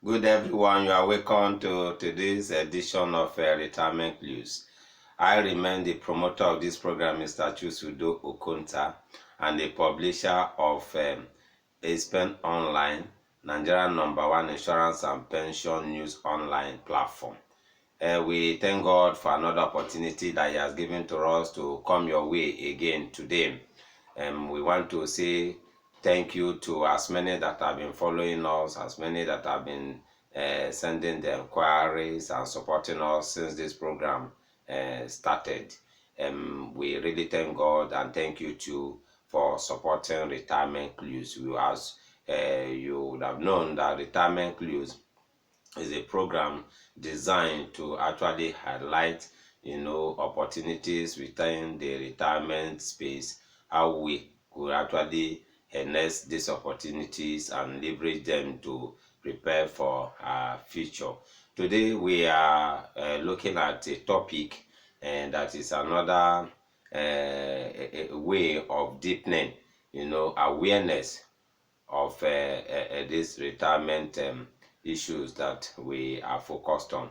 Good everyone, you are welcome to today's edition of Retirement News. I remain the promoter of this program, Mr. Chusudo Okonta, and the publisher of Aspen Online, Nigeria #1 insurance and pension news online platform. We thank God for another opportunity that He has given to us to come your way again today. We want to say thank you to as many that have been following us, as many that have been sending the inquiries and supporting us since this program started. We really thank God and thank you too for supporting Retirement Clues. As you would have known that Retirement Clues is a program designed to actually highlight opportunities within the retirement space, how we could actually harness these opportunities and leverage them to prepare for our future. Today we are looking at a topic, and that is another a way of deepening awareness of this retirement issues that we are focused on.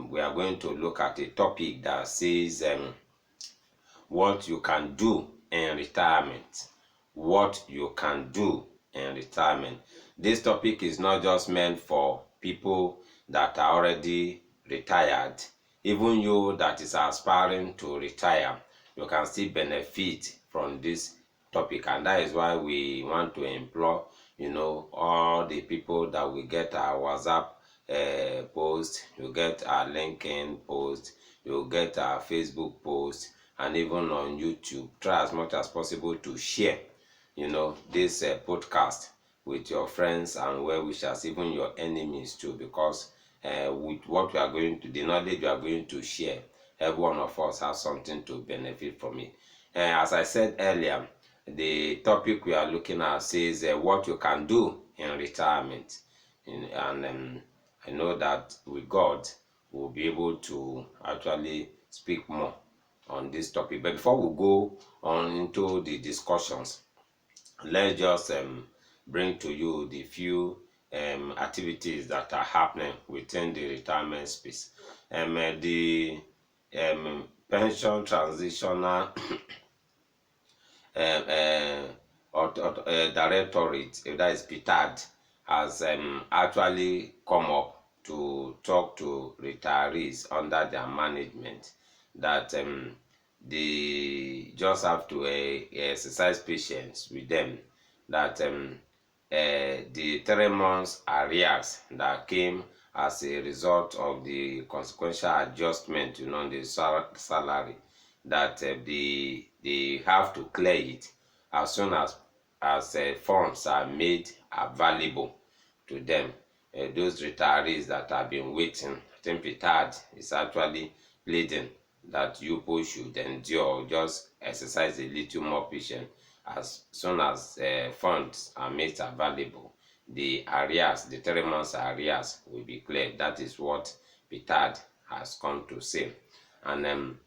We are going to look at a topic that says what you can do in retirement. What you can do in retirement. This topic is not just meant for people that are already retired. Even you that is aspiring to retire, you can still benefit from this topic, and that is why we want to implore all the people that will get our WhatsApp post, you get our LinkedIn post, you get our Facebook post, and even on YouTube. Try as much as possible to share this podcast with your friends and well wishers, even your enemies too, because with what we are going to, the knowledge we are going to share, every one of us has something to benefit from it. As I said earlier, the topic we are looking at says what you can do in retirement. And I know that with God, we'll be able to actually speak more on this topic. But before we go on into the discussions, let's just bring to you the few activities that are happening within the retirement space. The pension transitional directorate, that is PTAD, has actually come up to talk to retirees under their management that they just have to exercise patience with them, that the 3 months arrears that came as a result of the consequential adjustment on the salary, that they have to clear it as soon as funds are made available to them. Those retirees that have been waiting, I think Petard is actually pleading that you people should endure, just exercise a little more patience. As soon as funds are made available, the arrears, the 3 months arrears, will be cleared. That is what Petard has come to say. And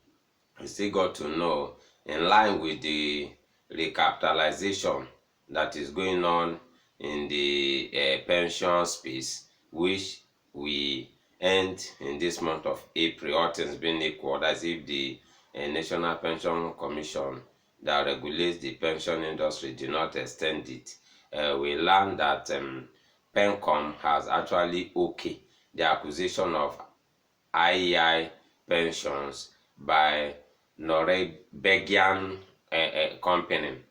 we still got to know, in line with the recapitalization that is going on in the pension space, which we end in this month of April, all things being equal, as if the National Pension Commission that regulates the pension industry do not extend it. We learned that PENCOM has actually the acquisition of IEI pensions by Norwegian company.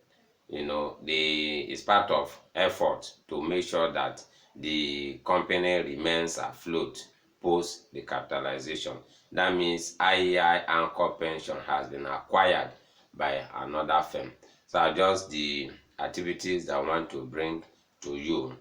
It's part of effort to make sure that the company remains afloat post recapitalization. That means IEI Anchor Pension has been acquired by another firm. So just the activities that I want to bring to you,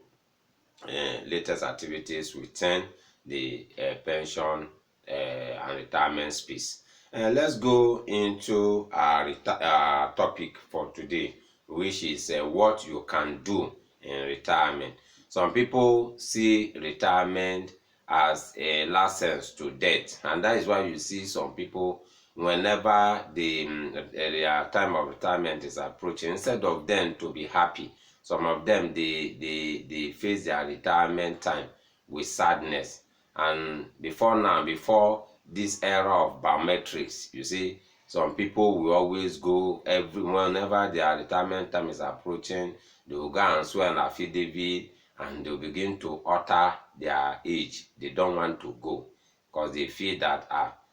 latest activities within the pension and retirement space. Let's go into our topic for today, which is what you can do in retirement. Some people see retirement as a license to death, and that is why you see some people, whenever their time of retirement is approaching, instead of them to be happy, some of them they face their retirement time with sadness. And before this era of biometrics, you see, some people will always go whenever their retirement time is approaching, they will go and swear an affidavit and they'll begin to alter their age. They don't want to go because they feel that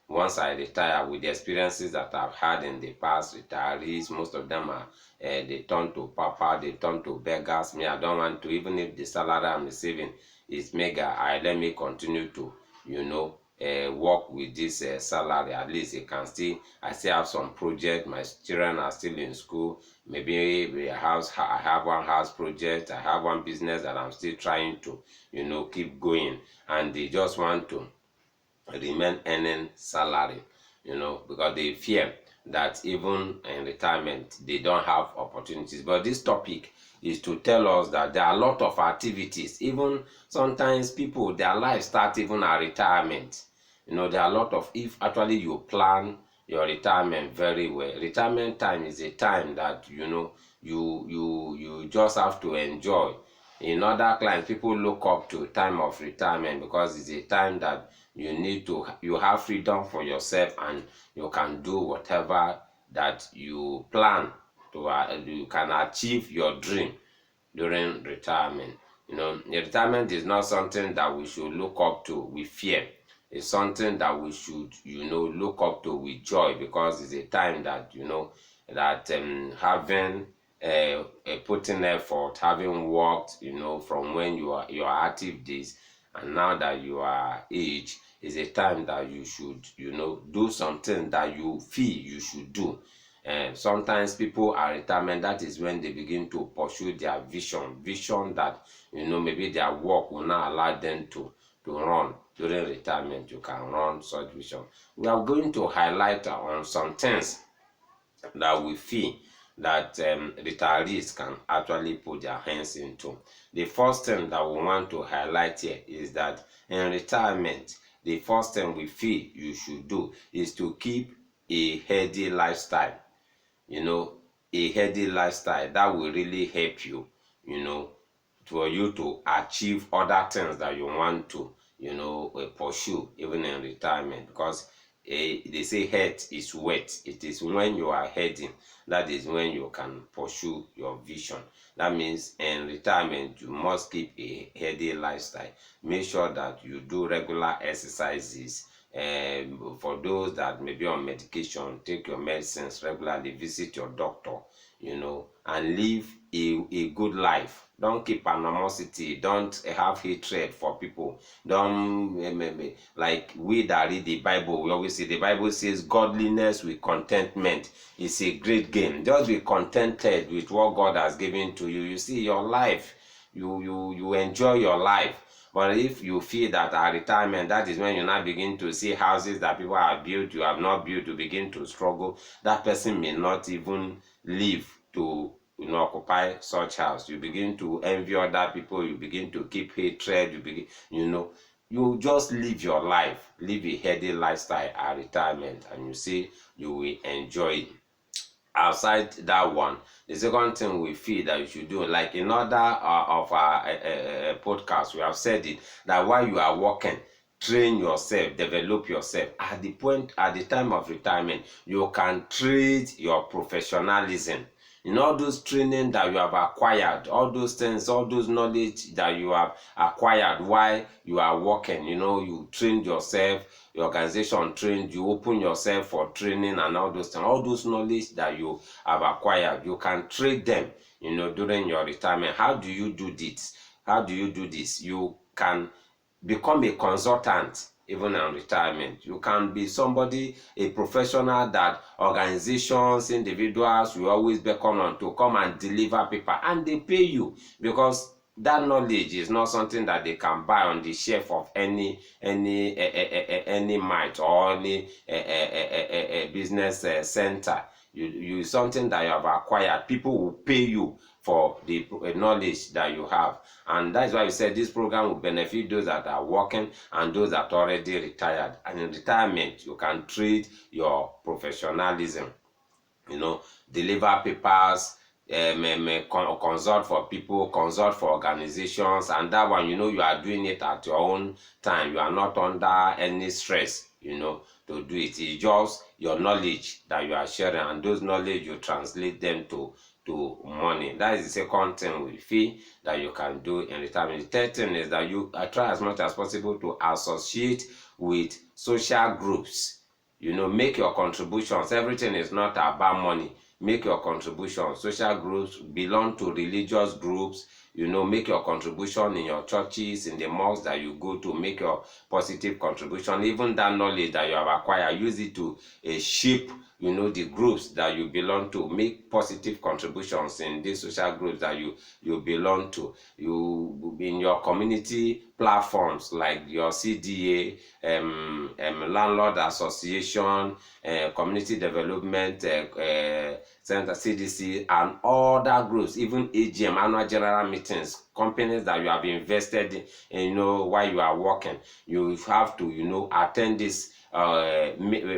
once I retire, with the experiences that I've had in the past, retirees, most of them are they turn to papa, they turn to beggars. Me, I don't want to, even if the salary I'm receiving is mega, let me continue to, work with this salary. At least I still have some project. My children are still in school. Maybe I have one house project. I have one business that I'm still trying to, keep going. And they just want to remain earning salary, because they fear that even in retirement they don't have opportunities. But this topic is to tell us that there are a lot of activities. Even sometimes people, their life start even at retirement. There are a lot of, if actually you plan your retirement very well, retirement time is a time that you just have to enjoy. In other clients, people look up to time of retirement because it's a time that you have freedom for yourself and you can do whatever that you plan to. You can achieve your dream during retirement. The retirement is not something that we should look up to with fear. It's something that we should, look up to with joy, because it's a time that, that having putting effort, having worked, from when your active days, and now that you are age, is a time that you should, do something that you feel you should do. And sometimes people are retirement, that is when they begin to pursue their vision that, maybe their work will not allow them to run. During retirement, you can run such vision. We are going to highlight on some things that we feel that retirees can actually put their hands into. The first thing that we want to highlight here is that in retirement, the first thing we feel you should do is to keep a healthy lifestyle. A healthy lifestyle that will really help you, for you to achieve other things that you want to, pursue even in retirement. Because they say health is wealth. It is when you are heading that is when you can pursue your vision. That means in retirement you must keep a healthy lifestyle. Make sure that you do regular exercises. For those that may be on medication, take your medicines regularly, visit your doctor, and live a good life. Don't keep animosity, don't have hatred for people. Don't like we that read the Bible, we always say the Bible says godliness with contentment is a great gain. Just be contented with what God has given to you. You see your life, you enjoy your life. But if you feel that at retirement, that is when you now begin to see houses that people have built, you have not built, you begin to struggle. That person may not even live to occupy such house. You begin to envy other people, you begin to keep hatred, you just live your life, live a healthy lifestyle at retirement, and you see you will enjoy it. Outside that one, the second thing we feel that you should do, like in other of our podcasts, we have said it, that while you are working, train yourself, develop yourself. At the time of retirement, you can trade your professionalism. All those training that you have acquired, all those things, all those knowledge that you have acquired while you are working, you trained yourself, your organization trained you, open yourself for training and all those things, all those knowledge that you have acquired, you can trade them, during your retirement. How do you do this? You can become a consultant even in retirement. You can be somebody, a professional that organizations, individuals will always beckon on to come and deliver paper, and they pay you, because that knowledge is not something that they can buy on the shelf of any mart or any business center. You something that you have acquired. People will pay you for the knowledge that you have, and that's why we said this program will benefit those that are working and those that are already retired. And in retirement, you can trade your professionalism, deliver papers, consult for people, consult for organizations, and that one, you are doing it at your own time. You are not under any stress, to do it. It's just your knowledge that you are sharing, and those knowledge you translate them to money. That is the second thing we feel that you can do in retirement. The third thing is that you try as much as possible to associate with social groups. Make your contributions. Everything is not about money. Make your contributions. Social groups, belong to religious groups, make your contribution in your churches, in the mosques that you go to, make your positive contribution. Even that knowledge that you have acquired, use it to shape the groups that you belong to. Make positive contributions in these social groups that you belong to. You in your community platforms like your CDA, landlord association, community development center, CDC, and other groups, even AGM, annual general meetings, companies that you have invested in, while you are working. You have to attend these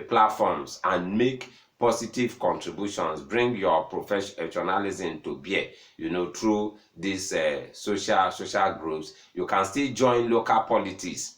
platforms and make positive contributions. Bring your professionalism to bear, through these social groups. You can still join local politics.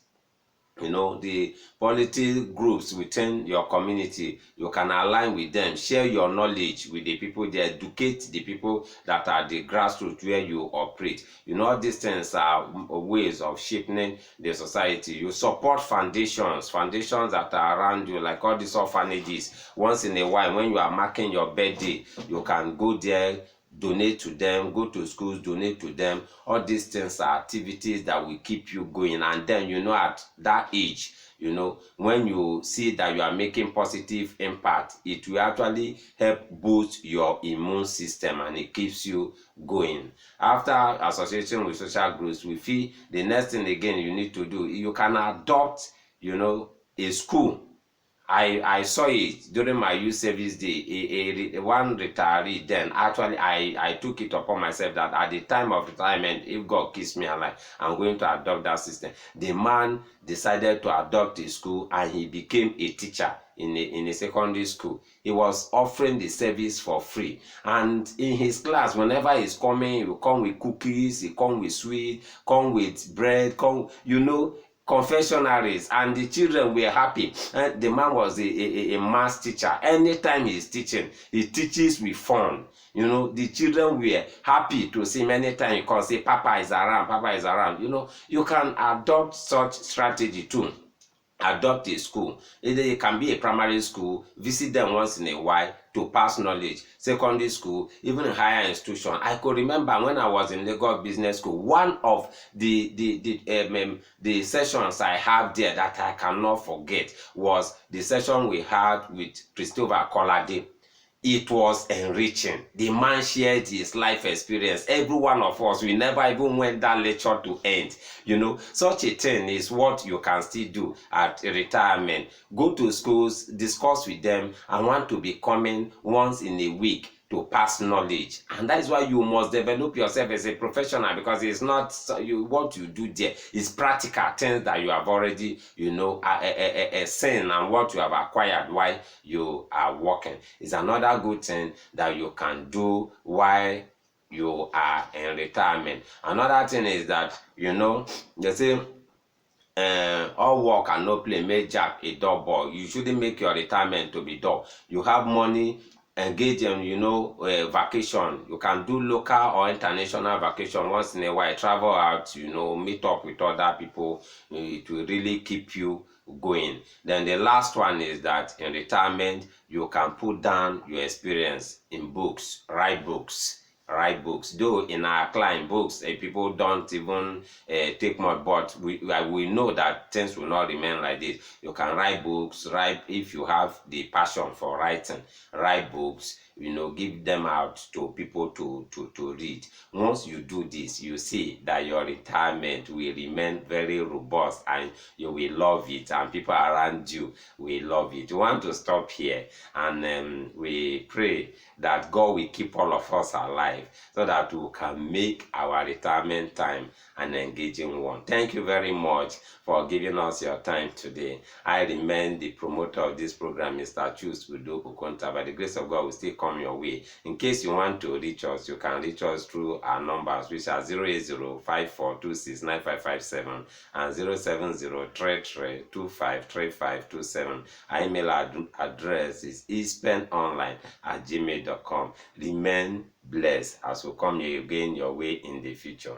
The political groups within your community, you can align with them, share your knowledge with the people there, educate the people that are the grassroots where you operate. All these things are ways of shaping the society. You support foundations that are around you, like all these orphanages. Once in a while, when you are marking your birthday, you can go there, donate to them, go to schools, donate to them. All these things are activities that will keep you going. And then, at that age, when you see that you are making positive impact, it will actually help boost your immune system, and it keeps you going. After association with social groups, we feel the next thing again you need to do, you can adopt, a school. I saw it during my youth service day. One retiree then, actually, I took it upon myself that at the time of retirement, if God keeps me alive, I'm going to adopt that system. The man decided to adopt a school, and he became a teacher in a secondary school. He was offering the service for free, and in his class, whenever he's coming, he will come with cookies, he come with sweet, come with bread, confectionaries, and the children were happy. The man was a math teacher. Anytime he's teaching, he teaches with fun. The children were happy to see him. Anytime you can say Papa is around, Papa is around. You can adopt such strategy too. Adopt a school. Either it can be a primary school, visit them once in a while to pass knowledge. Secondary school, even a higher institution. I could remember when I was in Lagos Business School, one of the sessions I have there that I cannot forget was the session we had with Christopher Kolade. It was enriching. The man shared his life experience. Every one of us, we never even went that lecture to end. Such a thing is what you can still do at retirement. Go to schools, discuss with them, and want to be coming once in a week to pass knowledge. And that is why you must develop yourself as a professional, because it's not what you do there is practical things that you have already seen, and what you have acquired while you are working. It's another good thing that you can do while you are in retirement. Another thing is that they say all work and no play make Jack a dull boy. You shouldn't make your retirement to be dull. You have money, engage in vacation. You can do local or international vacation once in a while. Travel out, meet up with other people. It will really keep you going. Then the last one is that in retirement you can put down your experience in books. Write books. Though in our client books, people don't even take much, but we know that things will not remain like this. You can write books. If you have the passion for writing, write books. Give them out to people to read. Once you do this, you see that your retirement will remain very robust, and you will love it, and people around you will love it. We want to stop here, and we pray that God will keep all of us alive so that we can make our retirement time an engaging one. Thank you very much for giving us your time today. I remain the promoter of this program, Mr. Chuks Udo Okonta. By the grace of God, we still come come your way. In case you want to reach us, you can reach us through our numbers, which are 08054269557 and 07033253527. Our email address is ispenonline@gmail.com. Remain blessed as we come again your way in the future.